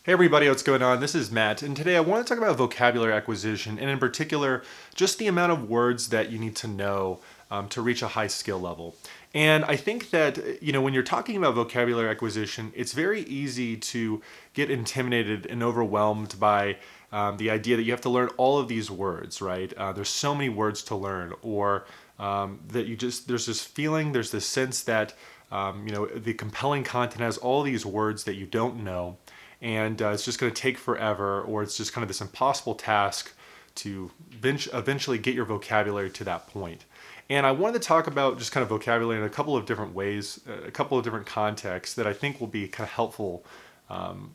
Hey everybody, what's going on? This is Matt, and today I want to talk about vocabulary acquisition, and in particular, just the amount of words that you need to know to reach a high skill level. And I think that, when you're talking about vocabulary acquisition, it's very easy to get intimidated and overwhelmed by the idea that you have to learn all of these words, right? There's so many words to learn, or that there's this feeling, there's this sense that, the compelling content has all these words that you don't know, and it's just going to take forever, or it's just kind of this impossible task to eventually get your vocabulary to that point. And I wanted to talk about just kind of vocabulary in a couple of different ways, a couple of different contexts that I think will be kind of helpful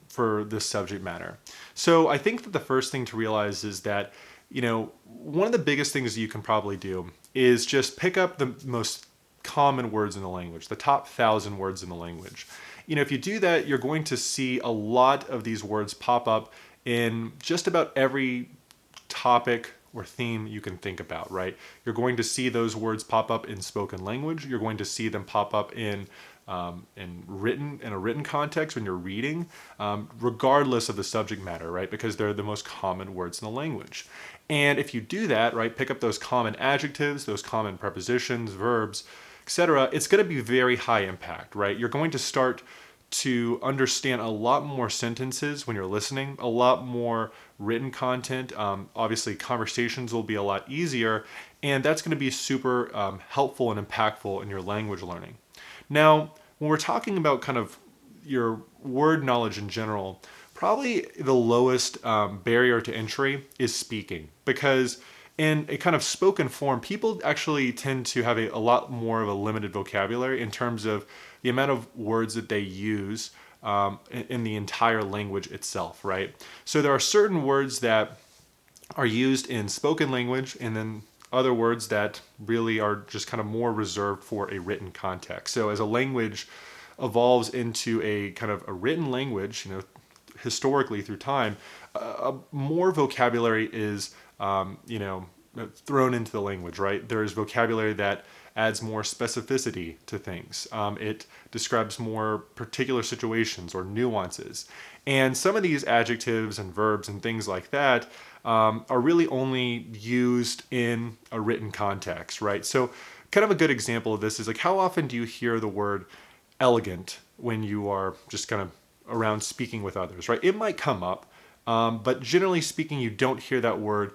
for this subject matter. So I think that the first thing to realize is that, one of the biggest things you can probably do is just pick up the most common words in the language, the top 1,000 words in the language. If you do that, you're going to see a lot of these words pop up in just about every topic or theme you can think about, right? You're going to see those words pop up in spoken language. You're going to see them pop up in a written context when you're reading, regardless of the subject matter, right? Because they're the most common words in the language. And if you do that, right, pick up those common adjectives, those common prepositions, verbs, etc., it's going to be very high impact, right? You're going to start to understand a lot more sentences when you're listening, a lot more written content. Obviously, conversations will be a lot easier, and that's going to be super helpful and impactful in your language learning. Now, when we're talking about kind of your word knowledge in general, probably the lowest barrier to entry is speaking, because in a kind of spoken form, people actually tend to have a lot more of a limited vocabulary in terms of the amount of words that they use in the entire language itself, right? So there are certain words that are used in spoken language, and then other words that really are just kind of more reserved for a written context. So as a language evolves into a kind of a written language, historically through time, more vocabulary is, thrown into the language, right? There is vocabulary that adds more specificity to things. It describes more particular situations or nuances. And some of these adjectives and verbs and things like that are really only used in a written context, right? So, kind of a good example of this is like, how often do you hear the word elegant when you are just kind of around speaking with others, right? It might come up, but generally speaking, you don't hear that word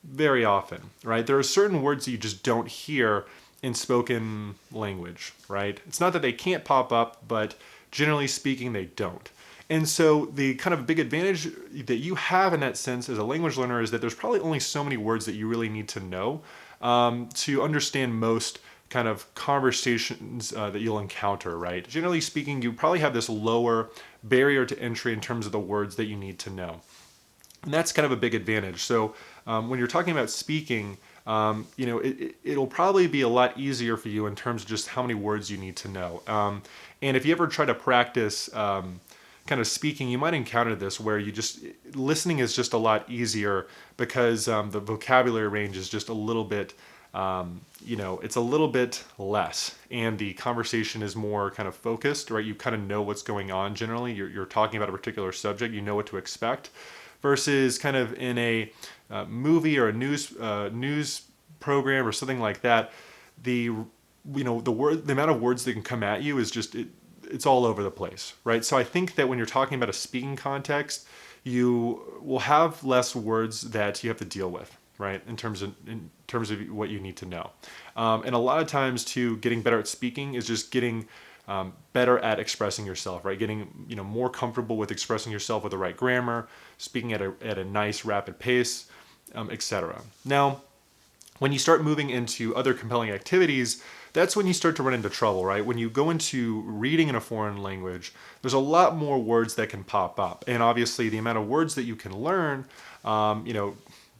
very often, right? There are certain words that you just don't hear in spoken language, right? It's not that they can't pop up, but generally speaking, they don't. And so the kind of big advantage that you have in that sense as a language learner is that there's probably only so many words that you really need to know to understand most kind of conversations that you'll encounter, right? Generally speaking, you probably have this lower barrier to entry in terms of the words that you need to know. And that's kind of a big advantage. So when you're talking about speaking, it'll probably be a lot easier for you in terms of just how many words you need to know. And if you ever try to practice kind of speaking, you might encounter this where listening is just a lot easier because the vocabulary range is just a little bit, it's a little bit less, and the conversation is more kind of focused, right? You kind of know what's going on generally. You're talking about a particular subject, you know what to expect, versus kind of in a movie or a news program or something like that. The amount of words that can come at you is just it's all over the place, right? So I think that when you're talking about a speaking context, you will have less words that you have to deal with, right? In terms of what you need to know, and a lot of times too, getting better at speaking is just getting better at expressing yourself, right? Getting more comfortable with expressing yourself with the right grammar, speaking at a nice rapid pace, etc. Now, when you start moving into other compelling activities, that's when you start to run into trouble, right? When you go into reading in a foreign language, there's a lot more words that can pop up, and obviously the amount of words that you can learn,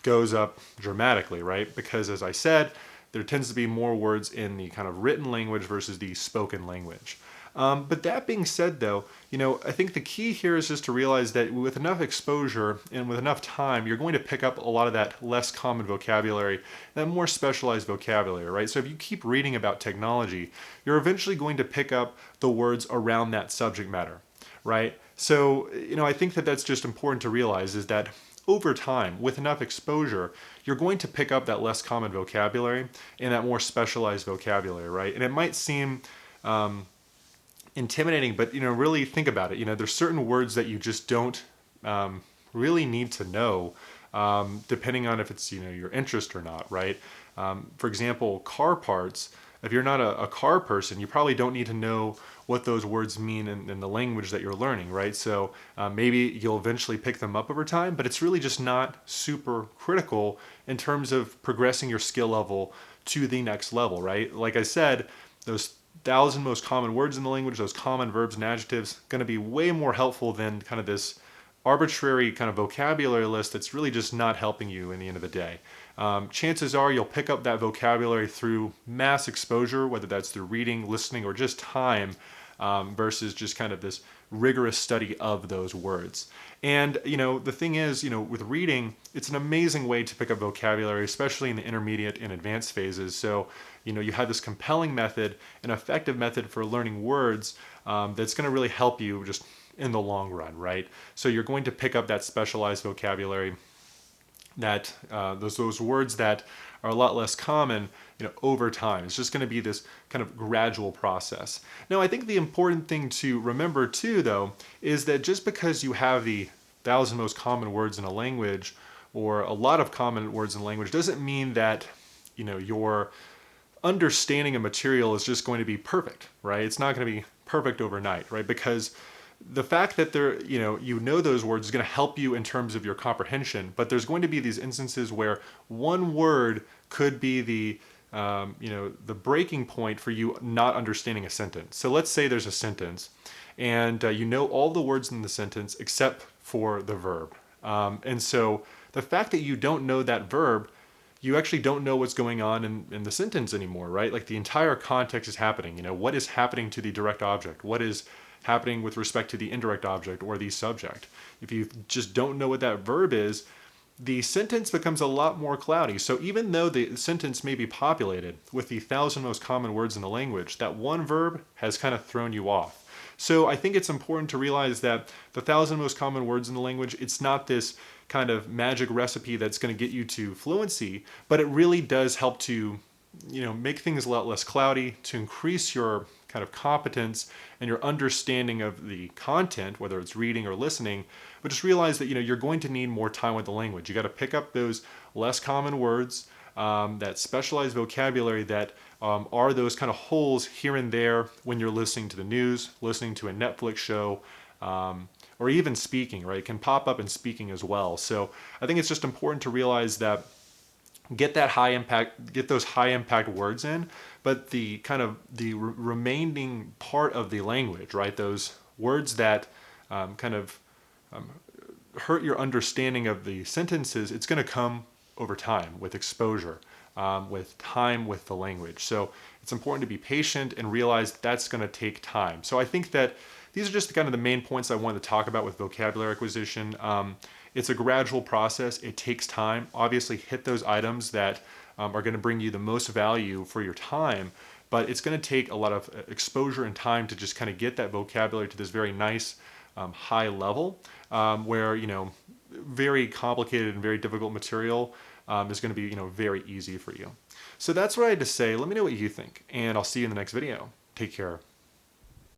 goes up dramatically, right? Because as I said, there tends to be more words in the kind of written language versus the spoken language. But that being said, though, I think the key here is just to realize that with enough exposure and with enough time, you're going to pick up a lot of that less common vocabulary, that more specialized vocabulary, right? So if you keep reading about technology, you're eventually going to pick up the words around that subject matter, right? So, I think that that's just important to realize is that over time, with enough exposure, you're going to pick up that less common vocabulary and that more specialized vocabulary, right? And it might seem intimidating, but really think about it. There's certain words that you just don't really need to know, depending on if it's your interest or not, right? For example, car parts. If you're not a car person, you probably don't need to know what those words mean in the language that you're learning, right? So maybe you'll eventually pick them up over time, but it's really just not super critical in terms of progressing your skill level to the next level, right? Like I said, those 1,000 most common words in the language, those common verbs and adjectives, going to be way more helpful than kind of this arbitrary kind of vocabulary list that's really just not helping you in the end of the day. Chances are you'll pick up that vocabulary through mass exposure, whether that's through reading, listening, or just time, versus just kind of this rigorous study of those words. And, the thing is, with reading, it's an amazing way to pick up vocabulary, especially in the intermediate and advanced phases. So, you have this compelling method, an effective method for learning words that's going to really help you just in the long run, right? So you're going to pick up that specialized vocabulary, that those words that are a lot less common, over time. It's just going to be this kind of gradual process. Now, I think the important thing to remember too, though, is that just because you have the 1,000 most common words in a language, or a lot of common words in a language, doesn't mean that your understanding of material is just going to be perfect, right? It's not going to be perfect overnight, right? Because the fact that those words is going to help you in terms of your comprehension, but there's going to be these instances where one word could be the breaking point for you not understanding a sentence. So let's say there's a sentence, and you know all the words in the sentence except for the verb. And so the fact that you don't know that verb, you actually don't know what's going on in the sentence anymore, right? Like the entire context is happening. What is happening to the direct object? What is happening with respect to the indirect object or the subject? If you just don't know what that verb is, the sentence becomes a lot more cloudy. So even though the sentence may be populated with the 1,000 most common words in the language, that one verb has kind of thrown you off. So I think it's important to realize that the 1,000 most common words in the language, it's not this kind of magic recipe that's going to get you to fluency, but it really does help to make things a lot less cloudy, to increase your kind of competence and your understanding of the content, whether it's reading or listening. But just realize that you're going to need more time with the language. You got to pick up those less common words, that specialized vocabulary that are those kind of holes here and there when you're listening to the news, listening to a Netflix show, or even speaking, right? It can pop up in speaking as well. So I think it's just important to realize that get those high impact words in, but the kind of the remaining part of the language, right? Those words that kind of hurt your understanding of the sentences, it's going to come over time with exposure, with time with the language. So it's important to be patient and realize that's going to take time. So I think that these are just kind of the main points I wanted to talk about with vocabulary acquisition. It's a gradual process. It takes time. Obviously, hit those items that are going to bring you the most value for your time, but it's going to take a lot of exposure and time to just kind of get that vocabulary to this very nice high level, where very complicated and very difficult material is going to be very easy for you. So that's what I had to say. Let me know what you think, and I'll see you in the next video. Take care.